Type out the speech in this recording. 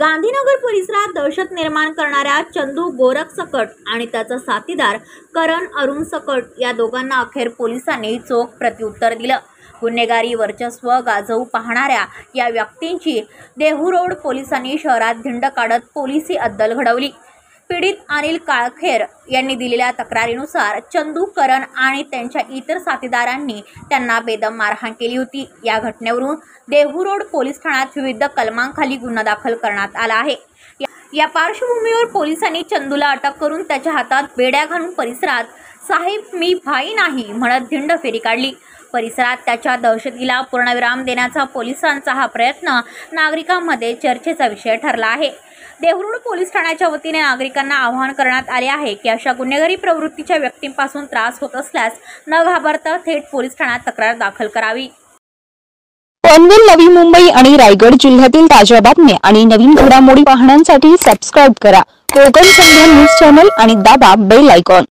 गांधीनगर परिसरात दहशत निर्माण करणाऱ्या चंदू गोरखसकट आणि त्याचा साथीदार करण अरुण सकट या दोघांना अखेर पोलिसांनी चोख प्रत्युत्तर दिलं। गुन्हेगारी वर्चस्व गाजवू पाहणाऱ्या या व्यक्तींची देहू पोलिसांनी शहरात धिंड काढत पोलिसी अद्दल घडवली। पीडित अनिल काळखेर यांनी दिलेल्या तक्रारीनुसार चंदू, करण आणि त्यांच्या इतर साथीदारांनी त्यांना बेदम मारहाण केली होती। या घटनेवरून देहू पोलीस ठाण्यात विविध कलमांखाली गुन्हा दाखल करण्यात आला आहे। या पार्श्वभूमीवर पोलिसांनी चंदूला अटक करून त्याच्या हातात बेड्या घालून परिसरात "साहेब मी भाई नाही" म्हणत धिंड फेरी काढली। परिसरात त्याच्या दहशतीला पूर्णविराम देण्याचा पोलिसांचा हा प्रयत्न नागरिकांमध्ये चर्चेचा विषय ठरला आहे। देहू पोलीस ठाण्याच्या वतीने नागरिकांना आवाहन करण्यात आले आहे की अशा गुन्हेगारी प्रवृत्तीच्या व्यक्तींपासून त्रास होत असल्यास न घाबरता थेट पोलीस ठाण्यात तक्रार दाखल करावी। पनवेल, नवी मुंबई आणि रायगड जिल्ह्यातील ताज्या बातम्या आणि नवीन घडामोडी पाहण्यासाठी सबस्क्राइब करा कोकण संध्या न्यूज चॅनल आणि दाबा बेल आयकॉन।